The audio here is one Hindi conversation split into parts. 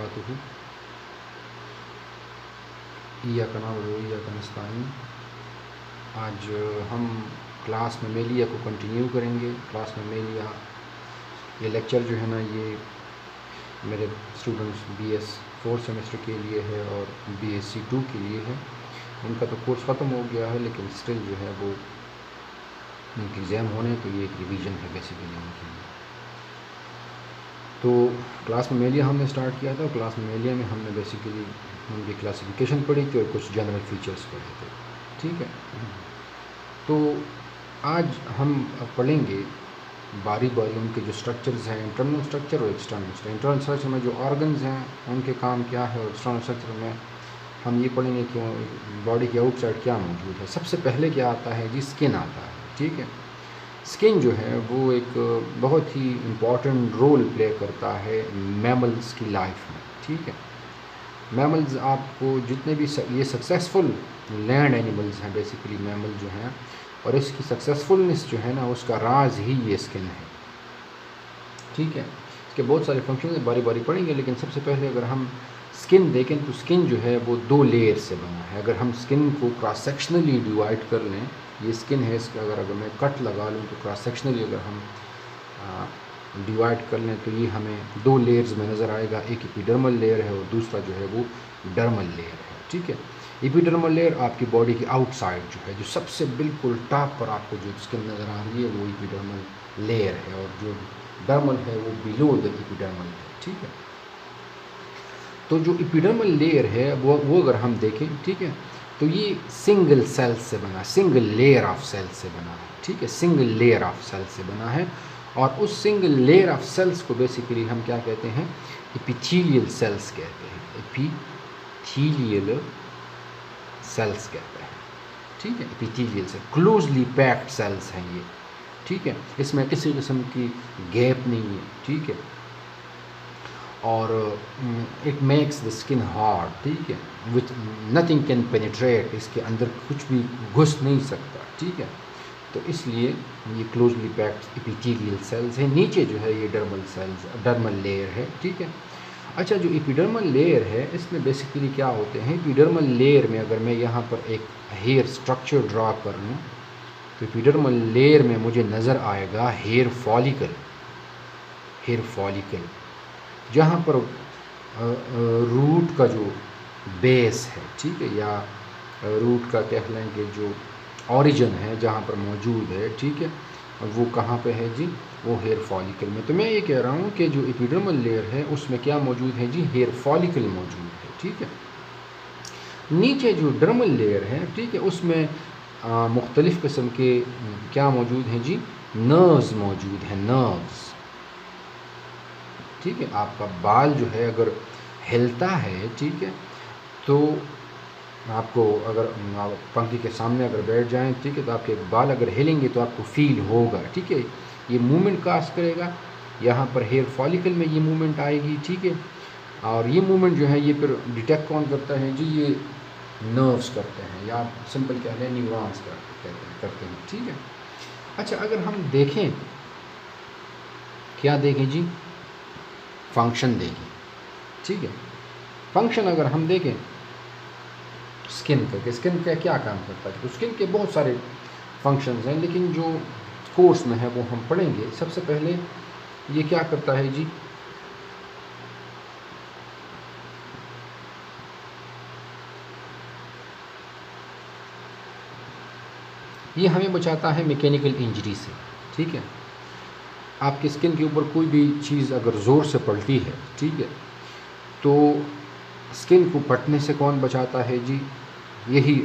वबरकातुहू। इय्याका नअबुदु व इय्याका नस्तईन। आज हम क्लास मेमेलिया को कंटिन्यू करेंगे। क्लास मेमेलिया ये लेक्चर जो है ना, ये मेरे स्टूडेंट्स BS 4 सेमेस्टर के लिए है और BSc 2 के लिए है। उनका तो कोर्स ख़त्म हो गया है, लेकिन स्टिल जो है वो उनकी एग्ज़ाम होने, तो ये एक रिवीजन है बेसिकली उनके लिए। तो क्लास मेमेलिया हमने स्टार्ट किया था। क्लास मेमेलिया में हमने बेसिकली उनकी क्लासिफिकेशन पढ़ी थी और कुछ जनरल फीचर्स पढ़े थे, ठीक है। तो आज हम पढ़ेंगे बारी बारी उनके जो स्ट्रक्चर्स हैं, इंटरनल स्ट्रक्चर और एक्सटर्नल स्ट्रक्चर। इंटरनल स्ट्रक्चर में जो ऑर्गन्स हैं उनके काम क्या है, और एक्सटर्नल स्ट्रक्चर में हम ये पढ़ेंगे कि बॉडी के आउटसाइड क्या मौजूद है। सबसे पहले क्या आता है जी, स्किन आता है, ठीक है। स्किन जो है वो एक बहुत ही इम्पॉर्टेंट रोल प्ले करता है मैमल्स की लाइफ में, ठीक है। मैमल्स, आपको जितने भी ये सक्सेसफुल लैंड एनिमल्स हैं बेसिकली मैमल जो हैं, और इसकी सक्सेसफुलनेस जो है ना, उसका राज ही ये स्किन है, ठीक है। इसके बहुत सारे फंक्शन बारी बारी पढ़ेंगे, लेकिन सबसे पहले अगर हम स्किन देखें तो स्किन जो है वो 2 लेयर से बना है। अगर हम स्किन को क्रॉस सेक्शनली डिवाइड कर लें, ये स्किन है, इसका अगर मैं कट लगा लूँ तो क्रॉस सेक्शनली अगर हम डिवाइड कर लें तो ये हमें 2 लेयर्स में नज़र आएगा। एक एपिडर्मल लेयर है और दूसरा जो है वो डर्मल लेयर है, ठीक है। एपिडर्मल लेयर आपकी बॉडी की आउटसाइड जो है, जो सबसे बिल्कुल टॉप पर आपको जो स्किन नज़र आ रही है वो एपिडर्मल लेयर है, और जो डर्मल है वो बिलो द एपिडर्मल है, ठीक है। तो जो एपिडर्मल लेयर है वो अगर हम देखें, ठीक है, तो ये सिंगल सेल से बना, सिंगल लेयर ऑफ सेल से बना है, ठीक है। सिंगल लेयर ऑफ सेल से बना है, और उस सिंगल लेयर ऑफ सेल्स को बेसिकली हम क्या कहते हैं, एपिथेलियल सेल्स कहते हैं। एपिथेलियल सेल्स कहते हैं, ठीक है। Epithelial cell closely packed cells हैं ये, ठीक है। इसमें किसी किस्म की गैप नहीं है, ठीक है। और it makes the skin hard, ठीक है, विच नथिंग कैन पेनिट्रेट, इसके अंदर कुछ भी घुस नहीं सकता, ठीक है। तो इसलिए ये क्लोजली पैक्ड एपिथेलियल सेल्स है। नीचे जो है ये डर्मल लेयर है, ठीक है। अच्छा, जो एपिडर्मल लेयर है इसमें बेसिकली क्या होते हैं, एपिडर्मल लेयर में अगर मैं यहाँ पर एक हेयर स्ट्रक्चर ड्रा कर लूँ तो एपिडर्मल लेयर में मुझे नज़र आएगा हेयर फॉलिकल, जहाँ पर रूट का जो बेस है, ठीक है, या रूट का कह लें कि जो ओरिजिन है जहाँ पर मौजूद है, ठीक है, वो कहाँ पे है जी, वो हेयर फॉलिकल में। तो मैं ये कह रहा हूँ कि जो एपिडर्मल लेयर है उसमें क्या मौजूद है जी, हेयर फॉलिकल मौजूद है, ठीक है। नीचे जो डर्मल लेयर है, ठीक है, उसमें मुख्तलिफ़ किस्म के क्या मौजूद हैं जी, नर्व्स मौजूद हैं, नर्व्स, ठीक है। आपका बाल जो है अगर हिलता है, ठीक है, तो आपको अगर आप पंखे के सामने अगर बैठ जाएं, ठीक है, तो आपके बाल अगर हिलेंगे तो आपको फील होगा, ठीक है। ये मूवमेंट कास्ट करेगा, यहाँ पर हेयर फॉलिकल में ये मूवमेंट आएगी, ठीक है। और ये मूवमेंट जो है ये फिर डिटेक्ट कौन करता है जी, ये नर्व्स करते हैं, या सिंपल कह लें न्यूरॉन्स करते हैं, ठीक है। अच्छा, अगर हम देखें, क्या देखें जी, फंक्शन देखें, ठीक है। फंक्शन अगर हम देखें स्किन का, कि स्किन का क्या काम करता है, तो स्किन के बहुत सारे फंक्शंस हैं, लेकिन जो कोर्स में है वो हम पढ़ेंगे। सबसे पहले ये क्या करता है जी, ये हमें बचाता है मैकेनिकल इंजरी से, ठीक है। आपकी स्किन के ऊपर कोई भी चीज़ अगर ज़ोर से पलटी है, ठीक है, तो स्किन को फटने से कौन बचाता है जी, यही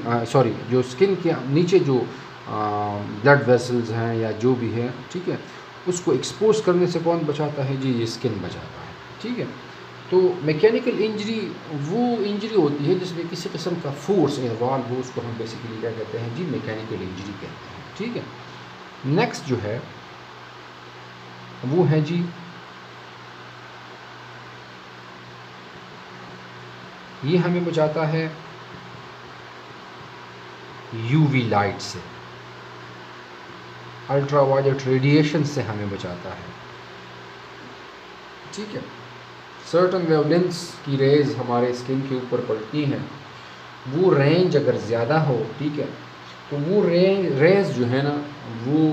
जो स्किन के नीचे जो ब्लड वेसल्स हैं या जो भी है, ठीक है, उसको एक्सपोज करने से कौन बचाता है जी, ये स्किन बचाता है, ठीक है। तो मैकेनिकल इंजरी वो इंजरी होती है जिसमें किसी किस्म का फोर्स इन्वॉल्व हो, उसको हम बेसिकली क्या कहते हैं जी, मैकेनिकल इंजरी कहते हैं, ठीक है। नेक्स्ट जो है वो है जी, ये हमें बचाता है यूवी लाइट से, अल्ट्रावायलेट रेडिएशन से हमें बचाता है, ठीक है। सर्टन वेवलेंथ्स की रेज़ हमारे स्किन के ऊपर पड़ती हैं, वो रेंज अगर ज़्यादा हो, ठीक है, तो वो रेज़ जो है ना वो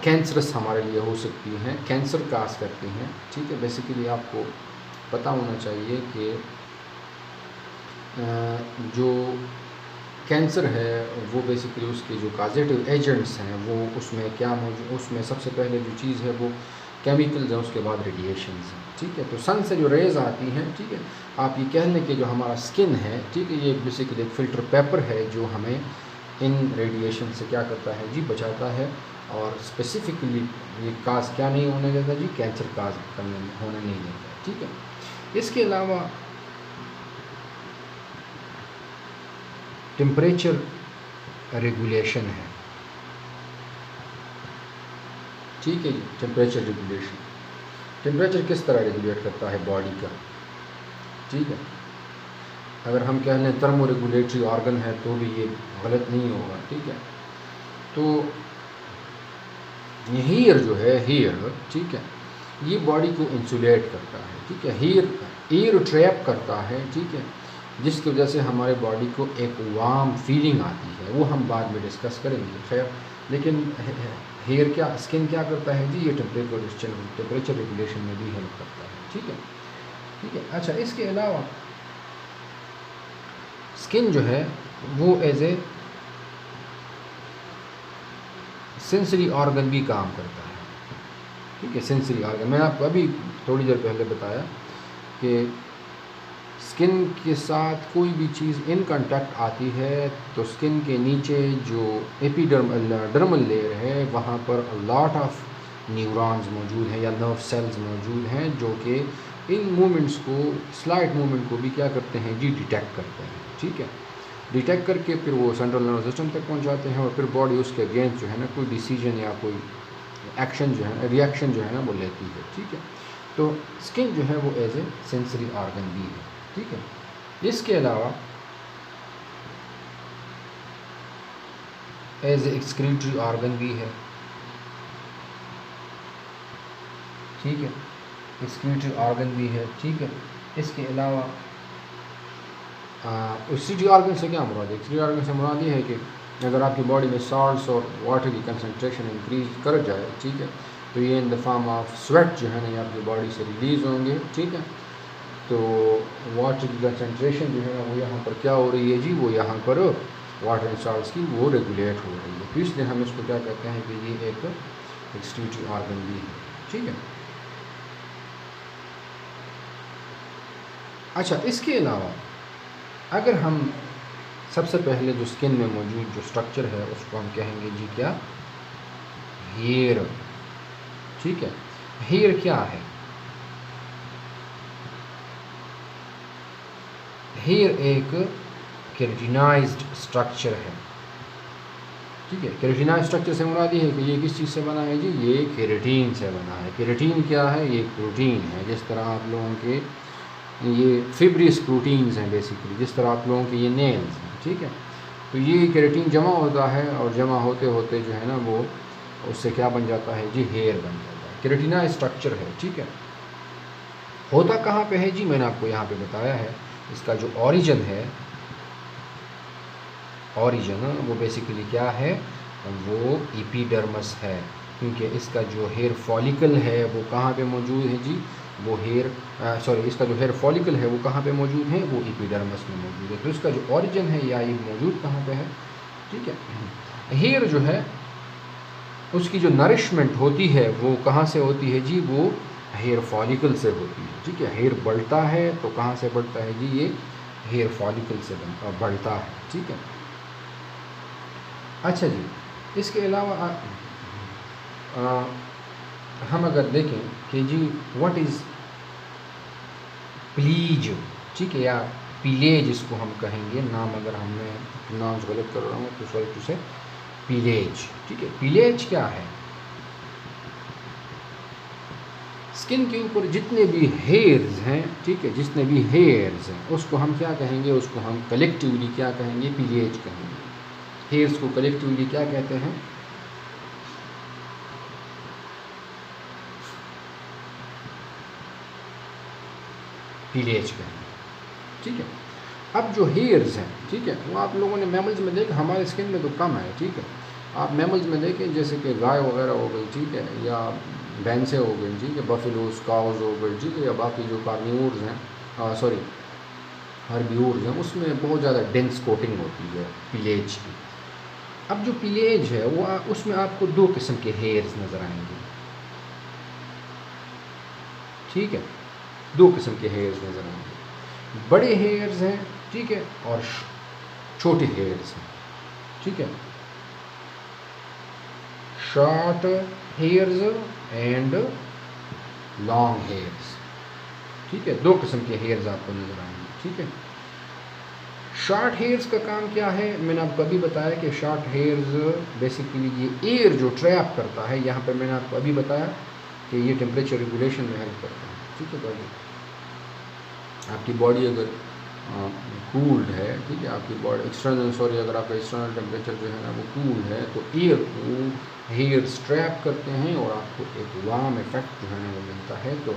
कैंसरस हमारे लिए हो सकती हैं, कैंसर काज करती हैं, ठीक है। बेसिकली आपको पता होना चाहिए कि जो कैंसर है वो बेसिकली उसके जो काजेटिव एजेंट्स हैं वो उसमें क्या मौजूद, उसमें सबसे पहले जो चीज़ है वो केमिकल्स हैं, उसके बाद रेडिएशंस हैं, ठीक है। तो सन से जो रेज़ आती हैं, ठीक है, आप ये कह लें कि जो हमारा स्किन है, ठीक है, ये बेसिकली एक फ़िल्टर पेपर है जो हमें इन रेडिएशन से क्या करता है जी, बचाता है। और स्पेसिफिकली ये काज क्या नहीं होने देता जी, कैंसर काज होने नहीं देता, ठीक है। इसके अलावा टेम्परेचर रेगुलेशन है, ठीक है जी। टेम्परेचर रेगुलेशन, टेम्परेचर किस तरह रेगुलेट करता है बॉडी का, ठीक है। अगर हम कह लें थर्मो रेगुलेटरी ऑर्गन है तो भी ये गलत नहीं होगा, ठीक है। तो हीयर जो है, हीयर, ठीक है, ये बॉडी को इंसुलेट करता है, ठीक है। हीयर एयर ट्रैप करता है, ठीक है, जिसकी वजह से हमारे बॉडी को एक वार्म फीलिंग आती है, वो हम बाद में डिस्कस करेंगे खैर। लेकिन हेयर क्या, स्किन क्या करता है जी, ये टेम्परेचर रेगुलेशन में भी हेल्प करता है, ठीक है, ठीक है। अच्छा, इसके अलावा स्किन जो है वो एज ए सेंसरी ऑर्गन भी काम करता है, ठीक है। सेंसरी ऑर्गन मैंने आपको अभी थोड़ी देर पहले बताया कि स्किन के साथ कोई भी चीज़ इन कांटेक्ट आती है तो स्किन के नीचे जो डर्मल लेयर है वहाँ पर लॉट ऑफ न्यूरॉन्स मौजूद हैं या नर्व सेल्स मौजूद हैं जो कि इन मूवमेंट्स को, स्लाइट मूवमेंट को भी क्या करते हैं जी, डिटेक्ट करते हैं, ठीक है। डिटेक्ट करके फिर वो सेंट्रल नर्वस सिस्टम तक पहुंचाते हैं और फिर बॉडी उसके अगेंस्ट जो है ना कोई डिसीजन या कोई एक्शन जो है, रिएक्शन जो है ना वो लेती है, ठीक है। तो स्किन जो है वो एज ए सेंसरी ऑर्गन भी है, ठीक है। इसके अलावा एज ए एक्सक्रीटरी ऑर्गन भी है, ठीक है, एक्सक्रीटरी ऑर्गन भी है, ठीक है। इसके अलावा एक्सक्रीटरी ऑर्गन से क्या मुराद है, एक्सक्रीटरी ऑर्गन से मुराद ये है कि अगर आपकी बॉडी में सॉल्ट्स और वाटर की कंसनट्रेशन इंक्रीज कर जाए, ठीक है, तो ये in the form of sweat जो है ना ये आपकी बॉडी से रिलीज़ होंगे, ठीक है। तो वाटर की कंसनट्रेशन जो है ना वो यहाँ पर क्या हो रही है जी, वो यहाँ पर वाटर एंड सॉल्ट्स की वो रेगुलेट हो रही है, तो इसलिए हम इसको क्या कहते हैं कि ये एक एक्सक्रीटरी ऑर्गन भी है, ठीक है। अच्छा, इसके अलावा अगर हम सबसे पहले जो स्किन में मौजूद जो स्ट्रक्चर है उसको हम कहेंगे जी क्या, हेयर, ठीक है। हेयर क्या है, हेयर एक केराटिनाइज्ड स्ट्रक्चर है, ठीक है। केराटिनाइज्ड स्ट्रक्चर से मुराद ये है कि ये किस चीज़ से बना है जी, ये केराटिन से बना है। केराटिन क्या है, ये प्रोटीन है, जिस तरह आप लोगों के ये फिब्रियस प्रोटीन्स हैं बेसिकली, जिस तरह आप लोगों के ये नेल्स हैं, ठीक है। तो ये केराटिन जमा होता है और जमा होते होते जो है ना वो उससे क्या बन जाता है जी, हेयर बन जाता है। केराटिनाइज्ड स्ट्रक्चर है, ठीक है। होता कहाँ पे है जी, मैंने आपको यहाँ पे बताया है। इसका जो ओरिजिन है, ओरिजिन वो बेसिकली क्या है, वो एपिडर्मिस है, क्योंकि इसका जो हेयर फॉलिकल है वो कहाँ पे मौजूद है जी, वो इसका जो हेयर फॉलिकल है वो कहाँ पे मौजूद है, वो एपिडर्मिस में मौजूद है। तो इसका जो ओरिजिन है या ये मौजूद कहाँ पे है, ठीक है। हेयर जो है उसकी जो नरिशमेंट होती है वो कहाँ से होती है जी, वो हेयर फॉलिकल से होती है, ठीक है। हेयर बढ़ता है तो कहाँ से बढ़ता है जी, ये हेयर फॉलिकल से बढ़ता है, ठीक है। अच्छा जी, इसके अलावा हम अगर देखें कि जी व्हाट इज़ प्लीज, ठीक है, या पिलेज इसको हम कहेंगे, नाम अगर हमने नाम गलत कर रहा हूँ तो सॉरी टू से, पिलेज, ठीक है। पिलेज क्या है, स्किन के ऊपर जितने भी हेयर्स हैं, ठीक है, जितने भी हेयर्स हैं उसको हम क्या कहेंगे, उसको हम कलेक्टिवली क्या कहेंगे, पिलेज कहेंगे। हेयर्स को कलेक्टिवली क्या कहते हैं, पीलेज कहेंगे, ठीक है। अब जो हेयर्स हैं, ठीक है, वो आप लोगों ने मैमल्स में देखें, हमारे स्किन में तो कम है, ठीक है। आप मैमल्स में देखें जैसे कि गाय वगैरह हो गई, ठीक है, या भैंसें हो गई, ठीक है, बफेलोज, काउज हो गई, ठीक है, या बाकी जो कार्निवोर्स हैं, सॉरी हर्बिवोर्स हैं, उसमें बहुत ज़्यादा डेंस कोटिंग होती है पीलेज की। अब जो पीलेज है वो उसमें आपको दो किस्म के हेयर्स नज़र आएंगे, ठीक है, दो किस्म के हेयर्स नज़र आएंगे, बड़े हेयर्स हैं, ठीक है, और छोटे हेयर्स हैं, ठीक है, short hairs and long hairs, ठीक है, दो किस्म के हेयर्स आपको नज़र आएंगे, ठीक है। शॉर्ट हेयर्स का काम क्या है, मैंने आपको अभी बताया कि शॉर्ट हेयर्स बेसिकली ये एयर जो ट्रैप करता है, यहाँ पे मैंने आपको अभी बताया कि ये टेम्परेचर रेगुलेशन में हेल्प करता है, ठीक है। बॉडी आपकी बॉडी अगर कूल्ड है, ठीक है, आपकी बॉडी एक्सटर्नल, सॉरी, अगर आपका एक्सटर्नल टेम्परेचर जो है ना वो कूल है, तो एयर को हेयर्स ट्रैप करते हैं और आपको एक वार्म इफेक्ट जो है ना वो मिलता है। तो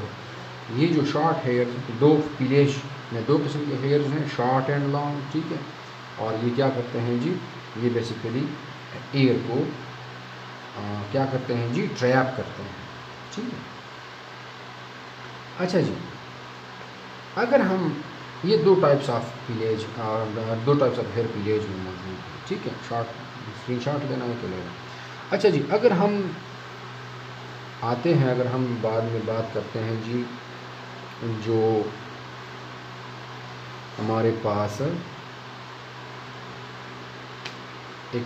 ये जो शॉर्ट हेयर्स, दो पीलेज में दो किस्म के हेयर्स हैं, शॉर्ट एंड लॉन्ग, ठीक है, और ये क्या करते हैं जी, ये बेसिकली एयर को क्या करते हैं जी, ट्रैप करते हैं, ठीक है। अच्छा जी, अगर हम ये दो टाइप्स ऑफ पीलेज और दो टाइप्स ऑफ हेयर पीलेज में मौजूद है, ठीक है, शॉर्ट स्क्रीन शॉट लेना है तो लेना। अच्छा जी, अगर हम आते हैं, अगर हम बाद में बात करते हैं जी, जो हमारे पास एक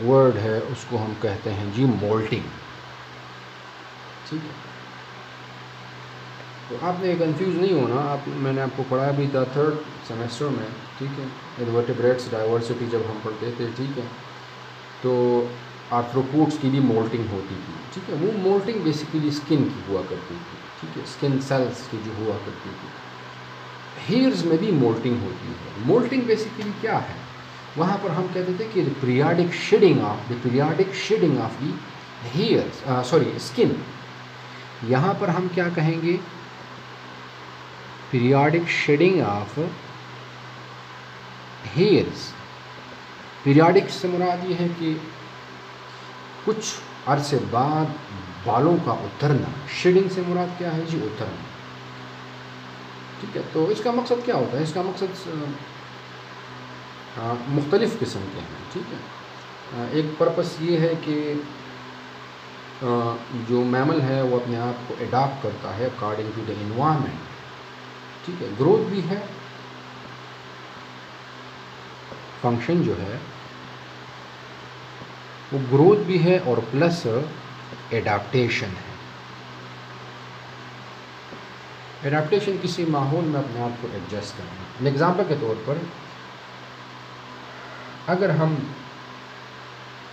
वर्ड है उसको हम कहते हैं जी मोल्टिंग, ठीक है। तो आपने कंफ्यूज नहीं होना, आप, मैंने आपको पढ़ाया भी था 3rd सेमेस्टर में, ठीक है, इन्वर्टिब्रेट्स डाइवर्सिटी जब हम पढ़ते थे, ठीक है, तो आर्थ्रोपोड्स की भी मोल्टिंग होती थी, ठीक है। वो मोल्टिंग बेसिकली स्किन की हुआ करती थी, ठीक है, स्किन सेल्स की जो हुआ करती थी। हेयर्स में भी मोल्टिंग होती है। मोल्टिंग बेसिकली क्या है, वहाँ पर हम कहते थे कि periodic shedding of the hairs, sorry skin. यहाँ पर हम क्या कहेंगे, periodic shedding of hairs. Periodic से मुराद ये है कि कुछ अरसे बाद बालों का उतरना, शेडिंग से मुराद क्या है जी, उतरना, ठीक है। तो इसका मकसद क्या होता है, इसका मकसद मुख्तलिफ़ किस्म के हैं, ठीक है। एक पर्पस ये है कि जो मैमल है वो अपने आप को एडाप्ट करता है अकॉर्डिंग टू द एनवायरनमेंट, ठीक है। ग्रोथ भी है, फंक्शन जो है वो ग्रोथ भी है और प्लस एडाप्टेशन है। एडाप्टेशन किसी माहौल में अपने आप को एडजस्ट करना। एग्जाम्पल के तौर पर अगर हम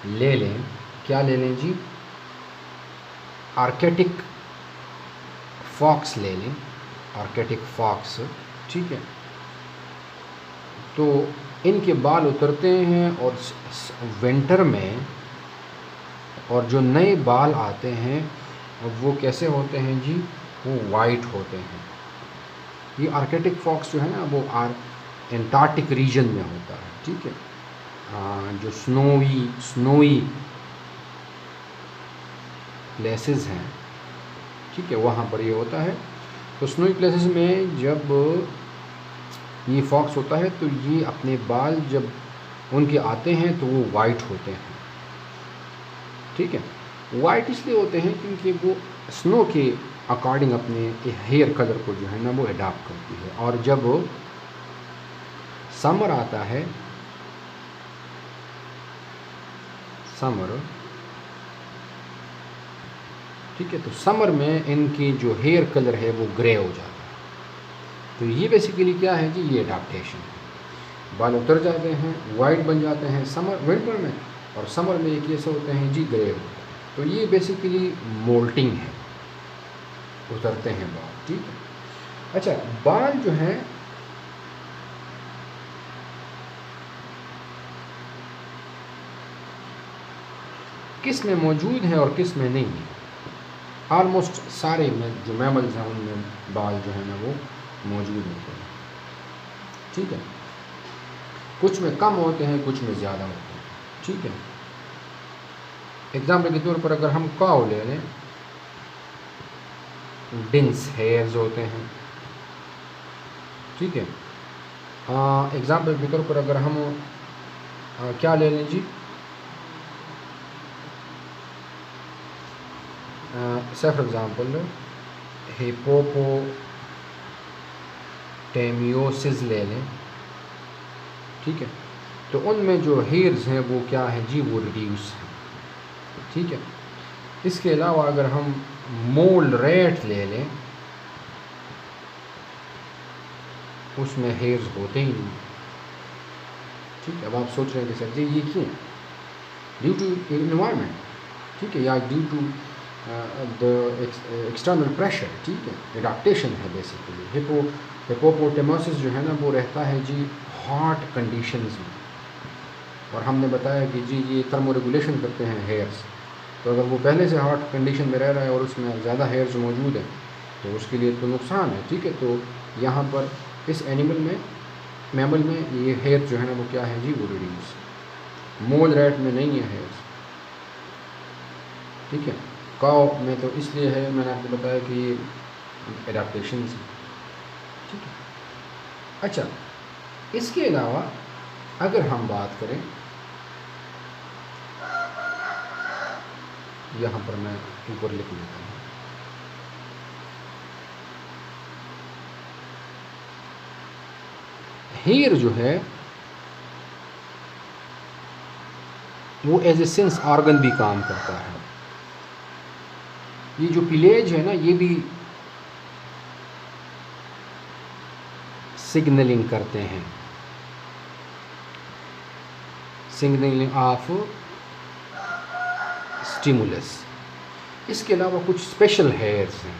ले लें, क्या ले लें जी, आर्कटिक फॉक्स ले लें, आर्कटिक फॉक्स, ठीक है। तो इनके बाल उतरते हैं और विंटर में, और जो नए बाल आते हैं वो कैसे होते हैं जी, वो वाइट होते हैं। ये आर्कटिक फॉक्स जो है ना वो एंटार्क्टिक रीजन में होता है, ठीक है। जो स्नोई प्लेसेस हैं, ठीक है, वहाँ पर ये होता है। तो स्नोई प्लेसेस में जब ये फॉक्स होता है तो ये अपने बाल जब उनके आते हैं तो वो वाइट होते हैं, ठीक है। वाइट इसलिए होते हैं क्योंकि वो स्नो के अकॉर्डिंग अपने हेयर कलर को जो है ना वो अडॉप्ट करती है। और जब समर आता है, समर, ठीक है, तो समर में इनकी जो हेयर कलर है वो ग्रे हो जाता है। तो ये बेसिकली क्या है जी, ये अडॉप्टेशन है। बाल उतर जाते हैं, वाइट बन जाते हैं विंटर में, और समर में एक ऐसे होते हैं जी ग्रे होते हैं। तो ये बेसिकली मोल्टिंग है, उतरते हैं बाल, ठीक है। अच्छा, बाल जो है किस में मौजूद है और किस में नहीं है। ऑलमोस्ट सारे में जो मैमल्स हैं उनमें बाल जो है ना वो मौजूद होते हैं, ठीक है। कुछ में कम होते हैं, कुछ में ज़्यादा होते हैं, ठीक है। एग्जाम्पल के तौर पर अगर हम काऊ ले लें, डिंस हेयर्स होते हैं, ठीक है। एग्जाम्पल के तौर पर अगर हम क्या ले लें जी, से फॉर एग्ज़ाम्पल हिपोपोटेमियोसिस ले लें, ठीक है। तो उनमें जो हेयर्स हैं वो क्या है जी, वो रिड्यूस हैं, ठीक है। इसके अलावा अगर हम मोल रैट ले लें, उसमें हेयर्स होते ही नहीं, ठीक है। अब आप सोच रहे हैं कि सर जी ये क्यों, ड्यू टू इन्वायरमेंट, ठीक है, या due to the external pressure, ठीक है, एडाप्टेशन है बेसिकली। हिपोपोटेमोसिस जो है ना वो रहता है जी हॉट कंडीशंस में, और हमने बताया कि जी ये थर्मो रेगुलेशन करते हैं हेयर्स, तो अगर वो पहले से हॉट कंडीशन में रह रहा है और उसमें ज़्यादा हेयर्स मौजूद हैं तो उसके लिए तो नुकसान है, ठीक है। तो यहाँ पर इस एनिमल में, मैमल में ये हेयर जो है ना वो क्या है जी, वो रिड्यूस। मोल रैट में नहीं है हेयर्स, ठीक है। काऊ में तो इसलिए है, मैंने आपको बताया कि ये एडाप्टेशन है, ठीक है। अच्छा, इसके अलावा अगर हम बात करें, यहाँ पर मैं ऊपर लिख लेता हूँ, हेयर जो है वो एज ए सेंस ऑर्गन भी काम करता है। ये जो पिलेज है ना ये भी सिग्नलिंग करते हैं, सिग्नलिंग ऑफ स्टिमुलस। इसके अलावा कुछ स्पेशल हेयर्स हैं,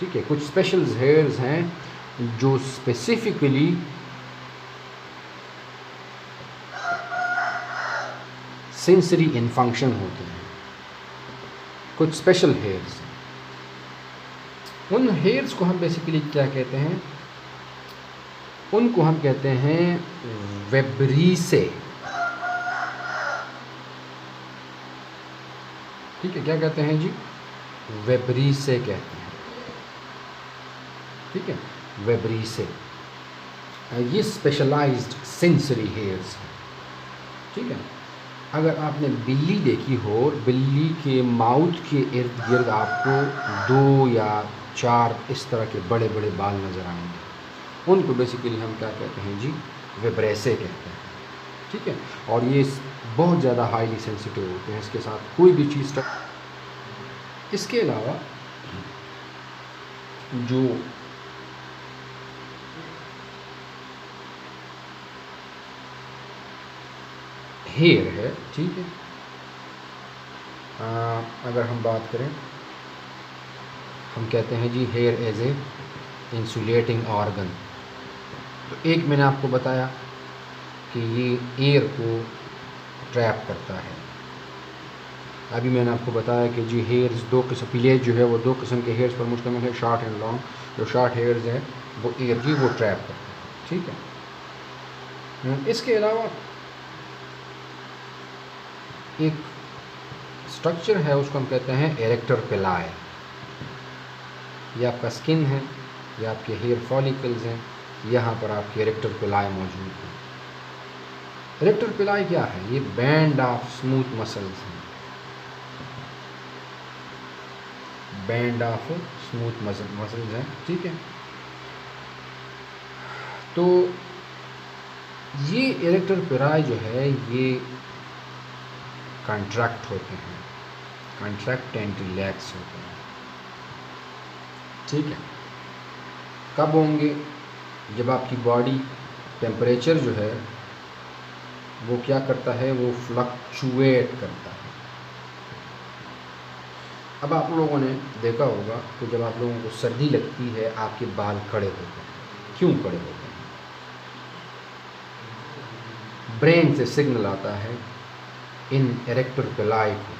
ठीक है, कुछ स्पेशल हेयर्स हैं जो स्पेसिफिकली सेंसरी इन फंक्शन होते हैं, कुछ स्पेशल हेयर्स। उन हेयर्स को हम बेसिकली क्या कहते हैं, उनको हम कहते हैं वेब्रीसे, ठीक है। क्या कहते हैं जी, वेब्रीसे कहते हैं, ठीक है, वेब्रीसे। ये स्पेशलाइज्ड सेंसरी हेयर्स हैं, ठीक है। अगर आपने बिल्ली देखी हो, बिल्ली के माउथ के इर्द गिर्द आपको 2 या 4 इस तरह के बड़े बड़े बाल नज़र आएंगे, उनको बेसिकली हम क्या कहते हैं जी, वेब्रेसे कहते हैं, ठीक है। और ये बहुत ज़्यादा हाईली सेंसिटिव होते हैं, इसके साथ कोई भी चीज़ तक। इसके अलावा जो हेयर है, ठीक है, अगर हम बात करें, हम कहते हैं जी hair as a insulating organ. तो एक मैंने आपको बताया कि ये एयर को ट्रैप करता है। अभी मैंने आपको बताया कि जी हेयर्स 2 किस्म, पिलेज जो है वो 2 किस्म के हेयर्स पर मुश्तमिल है, शॉर्ट एंड लॉन्ग। जो शॉर्ट हेयर्स है वो एयर जी वो ट्रैप करता है, ठीक है। इसके अलावा एक स्ट्रक्चर है, उसको हम कहते हैं एरेक्टर पिलाई। ये आपका स्किन है, ये आपके हेयर फॉलिकल्स हैं, यहाँ पर आपके एरेक्टर पिलाई मौजूद है। एरेक्टर पिलाई क्या है, ये बैंड ऑफ स्मूथ मसल्स हैं, बैंड ऑफ स्मूथ मसल्स हैं, ठीक है। तो ये एरेक्टर पिलाई जो है ये कॉन्ट्रैक्ट होते हैं, कॉन्ट्रैक्ट एंड रिलैक्स होते हैं, ठीक है। कब होंगे, जब आपकी बॉडी टेम्परेचर जो है वो क्या करता है, वो फ्लक्चुएट करता है। अब आप लोगों ने देखा होगा कि जब आप लोगों को सर्दी लगती है आपके बाल खड़े होते हैं, क्यों खड़े होते हैं? ब्रेन से सिग्नल आता है इन एरेक्टर के लायक हो,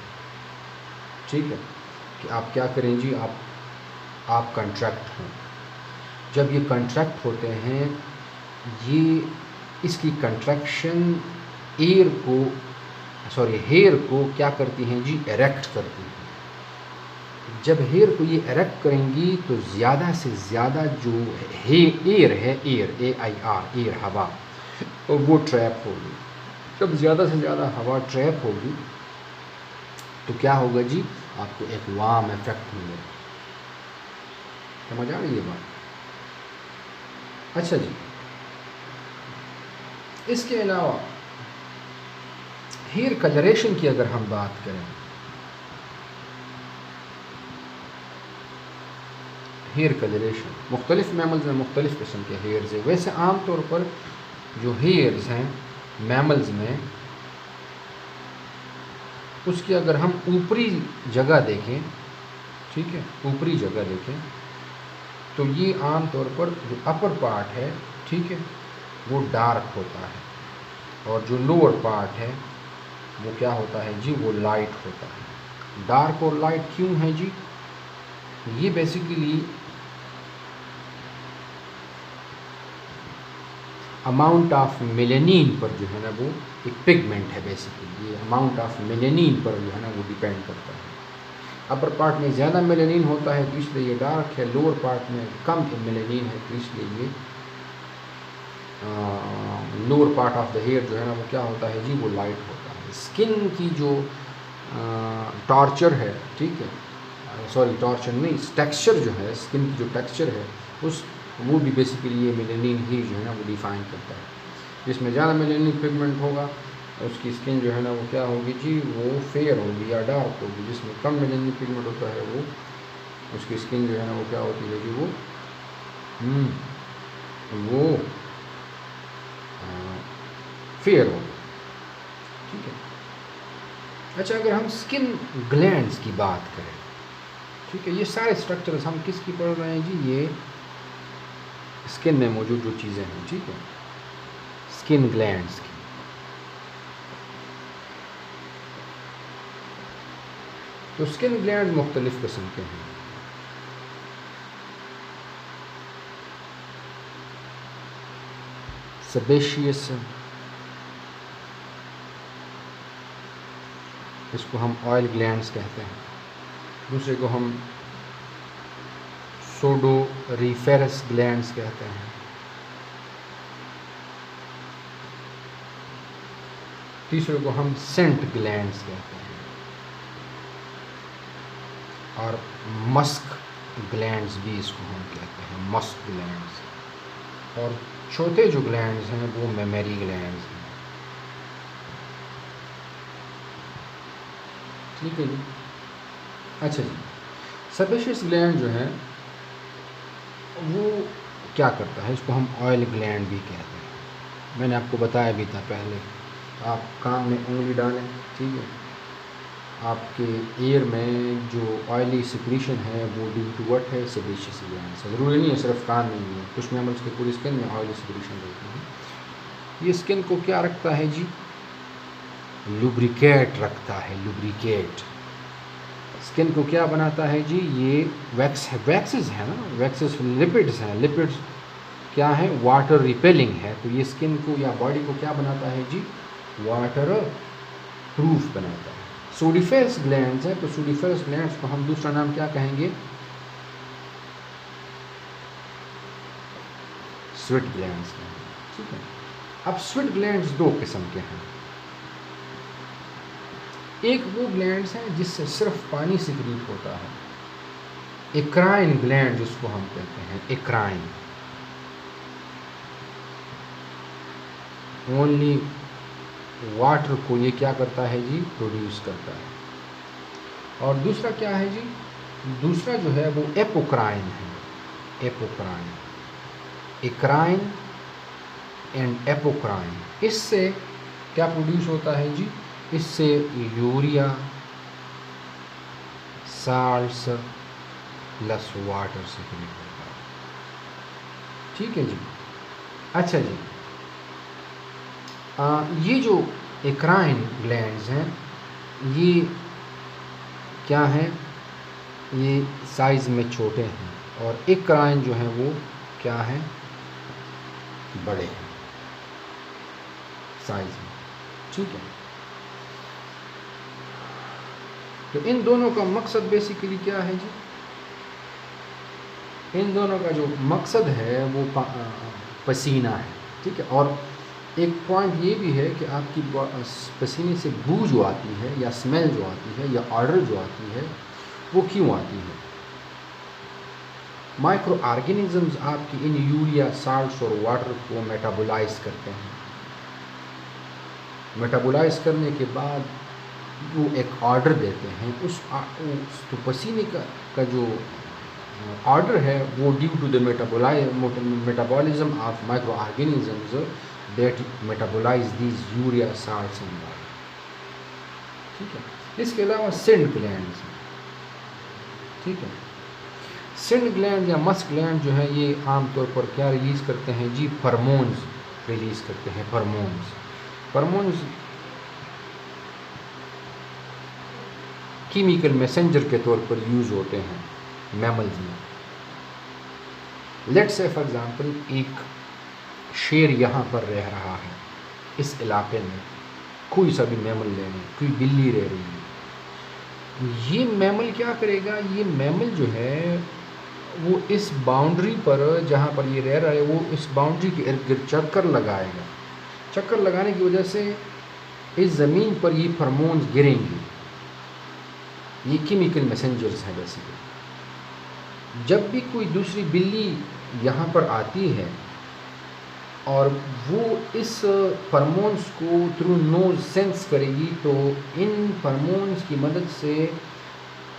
ठीक है, कि आप क्या करें जी, आप कंट्रैक्ट हों। जब ये कंट्रैक्ट होते हैं, ये इसकी कंट्रैक्शन हेयर को क्या करती हैं जी, एरेक्ट करती हैं। जब हेयर को ये एरेक्ट करेंगी तो ज़्यादा से ज़्यादा जो एयर है, एयर हवा, और वो ट्रैप होगी। जब ज़्यादा से ज़्यादा हवा ट्रैप होगी तो क्या होगा जी, आपको एक वार्म इफेक्ट मिलेगा। समझ आ रही है बात? अच्छा जी, इसके अलावा हेयर कलरेशन की अगर हम बात करें, हेयर कलरेशन मुख्तलिफ मैमल्स में मुख्तलिफ किस्म के हेयर्स हैं। वैसे आम तौर पर जो हेयर्स हैं मैमल्स में, उसकी अगर हम ऊपरी जगह देखें, ठीक है, ऊपरी जगह देखें, तो ये आम तौर पर जो अपर पार्ट है, ठीक है, वो डार्क होता है, और जो लोअर पार्ट है वो क्या होता है जी, वो लाइट होता है। डार्क और लाइट क्यों है जी? ये बेसिकली अमाउंट ऑफ मेलेनिन पर जो है ना, वो एक पिगमेंट है बेसिकली, ये अमाउंट ऑफ मेलेनिन पर जो है ना वो डिपेंड करता है। अपर पार्ट में ज़्यादा मेलेनिन होता है तो इसलिए ये डार्क है, लोअर पार्ट में कम मेलेनिन है तो इसलिए ये lower part of the hair जो है ना वो क्या होता है जी, वो लाइट होता है। स्किन की जो टॉर्चर है, ठीक है, सॉरी टॉर्चर नहीं, टेक्सचर जो है, स्किन की जो टेक्सचर है वो भी बेसिकली ये मेलेनिन ही जो है ना वो डिफ़ाइन करता है। जिसमें ज़्यादा मेलेनिन पिगमेंट होगा उसकी स्किन जो है ना वो क्या होगी जी, वो फेयर होगी या डार्क होगी। जिसमें कम मेलेनिन पिगमेंट होता है वो उसकी स्किन जो है ना वो क्या होती है जी, वो फेयर होगी, ठीक है। अच्छा, अगर हम स्किन ग्लैंड्स की बात करें, ठीक है, ये सारे स्ट्रक्चर्स हम किसकी पढ़ रहे हैं जी, ये स्किन में मौजूद जो चीज़ें हैं, ठीक है, स्किन ग्लैंड्स की। तो स्किन ग्लैंड मुख्तलिफ किस्म के हैं। सेबेशियस, इसको हम ऑयल ग्लैंड्स कहते हैं। दूसरे को हम सोडोरिफेरस ग्लैंड्स कहते हैं। तीसरे को हम सेंट ग्लैंड्स कहते हैं, और मस्क ग्लैंड्स भी इसको हम कहते हैं, मस्क ग्लैंड्स। और चौथे जो ग्लैंड्स हैं वो मेमरी ग्लैंड्स हैं, ठीक है जी। अच्छा जी, सेबेशियस ग्लैंड जो है वो क्या करता है, इसको हम ऑयल ग्लैंड भी कहते हैं। मैंने आपको बताया भी था पहले, आप कान में उंगली डालें, ठीक है, आपके एयर में जो ऑयली सिक्रीशन है वो ड्यू टू व्हाट है, सेबेशियस ग्लैंड से। ज़रूरी नहीं है सिर्फ कान में ही है, कुछ मैमल्स के पूरी स्किन में ऑयली सिक्रीशन रहती है। ये स्किन को क्या रखता है जी, लुब्रिकेट रखता है, लुब्रिकेट। स्किन को क्या बनाता है जी, ये वैक्सेस है ना, वैक्सेस लिपिड्स हैं, लिपिड्स क्या है, वाटर रिपेलिंग है। तो ये स्किन को या बॉडी को क्या बनाता है जी, वाटर प्रूफ बनाता है। सोडिफेरस ग्लैंड्स है, तो सोडिफेरस ग्लैंड्स को हम दूसरा नाम क्या कहेंगे, स्वेट ग्लैंड्स कहेंगे, ठीक है। अब स्वेट ग्लैंड्स दो किस्म के हैं। एक वो ग्लैंड्स हैं जिससे सिर्फ पानी सिक्रीट होता है, एक्राइन ग्लैंड जिसको हम कहते हैं, एक्राइन, ओनली वाटर को ये क्या करता है जी, प्रोड्यूस करता है। और दूसरा क्या है जी, दूसरा जो है वो एपोक्राइन है, एपोक्राइन, एक्राइन एंड एपोक्राइन। इससे क्या प्रोड्यूस होता है जी, इससे यूरिया, साल्ट्स प्लस वाटर से क्रिएट होता है, ठीक है जी। अच्छा जी, ये जो एक्राइन ग्लैंड्स हैं, ये क्या हैं, ये साइज़ में छोटे हैं, और एक्राइन जो हैं वो क्या हैं, बड़े हैं साइज़ में। ठीक है, तो इन दोनों का मकसद बेसिकली क्या है जी, इन दोनों का जो मकसद है वो पसीना है। ठीक है, और एक पॉइंट ये भी है कि आपकी पसीने से बू जो आती है या स्मेल जो आती है या ऑर्डर जो आती है वो क्यों आती है। माइक्रो ऑर्गेनिजम्स आपकी इन यूरिया, साल्ट्स और वाटर को मेटाबोलाइज करते हैं। मेटाबोलाइज करने के बाद वो एक ऑर्डर देते हैं, उस तो पसीने का जो ऑर्डर है वो due to the metabolism of micro organisms that metabolise these urea, salts and water. ठीक है, इसके अलावा सेंट ग्लैंड्स हैं। ठीक है, सेंट ग्लैंड या मस्क ग्लैंड जो है ये आमतौर पर क्या रिलीज़ करते हैं जी, फरमोन्स रिलीज़ करते हैं। फरमोन्स केमिकल मैसेंजर के तौर पर यूज़ होते हैं मैमल्स में। लेट्स से फॉर एग्जांपल एक शेर यहाँ पर रह रहा है, इस इलाके में कोई सा भी मैमल ले लें, कोई बिल्ली रह रही है, ये मैमल क्या करेगा, ये मैमल जो है वो इस बाउंड्री पर जहाँ पर ये रह रहा है वो इस बाउंड्री के इर्द गिर्द चक्कर लगाएगा। चक्कर लगाने की वजह से इस ज़मीन पर ये फरमोन्स गिरेंगे। ये केमिकल मैसेंजर्स हैं बेसिकली। जब भी कोई दूसरी बिल्ली यहाँ पर आती है और वो इस फरमोन्स को थ्रू नोज सेंस करेगी, तो इन फरमोन्स की मदद से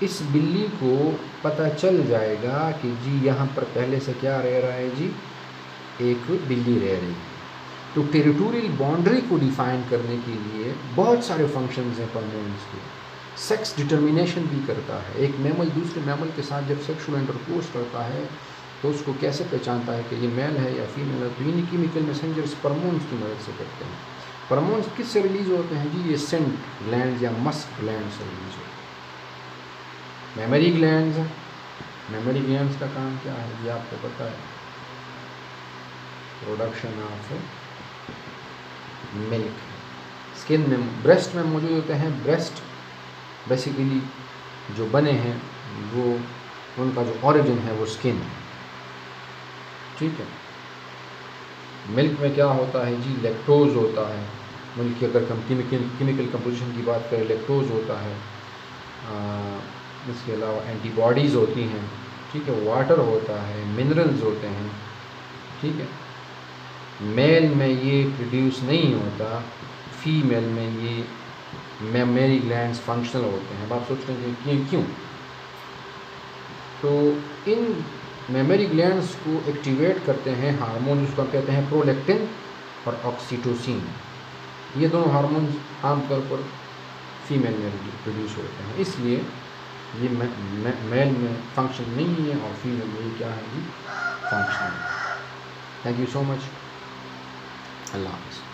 इस बिल्ली को पता चल जाएगा कि जी यहाँ पर पहले से क्या रह रहा है जी, एक बिल्ली रह रही है। तो टेरिटोरियल बाउंड्री को डिफाइन करने के लिए बहुत सारे फंक्शंस हैं फरमोन्स के। सेक्स डिटर्मिनेशन भी करता है। एक मैमल दूसरे मैमल के साथ जब सेक्सुअल इंटरकोर्स करता है तो उसको कैसे पहचानता है कि ये मेल है या फीमेल है, तो इन केमिकल मैसेंजर्स फरमोन्स की मदद से करते हैं। फरमोन्स किस से रिलीज होते हैं जी, ये सेंट ग्लैंड या मस्क ग्लैंड से रिलीज होते हैं। मेमरी ग्लैंड्स हैं, मेमरी ग्लैंड्स का काम क्या है ये आपको पता है, प्रोडक्शन ऑफ मिल्क। स्किन में, ब्रेस्ट में मौजूद होते हैं। ब्रेस्ट बेसिकली जो बने हैं वो उनका जो ओरिजिन है वो स्किन है। ठीक है, मिल्क में क्या होता है जी, लैक्टोज होता है। मिल्क की अगर हम केमिकल कंपोजिशन की बात करें, लैक्टोज होता है। इसके अलावा एंटीबॉडीज़ होती हैं। ठीक है, वाटर होता है, मिनरल्स होते हैं। ठीक है, मेल में ये प्रोड्यूस नहीं होता, फीमेल में ये मेमरी ग्लैंड्स फंक्शनल होते हैं। अब आप सोच रहे हैं कि क्यों, तो इन मेमरी ग्लैंड्स को एक्टिवेट करते हैं हार्मोन, जिसको हम कहते हैं प्रोलैक्टिन और ऑक्सीटोसिन। ये दोनों हार्मोन्स आमतौर पर फीमेल में प्रोड्यूस होते हैं, इसलिए ये मेल में फंक्शन नहीं है और फीमेल में ये क्या है जी, फंक्शन है। Thank you so much. Allah हाफ़िज़।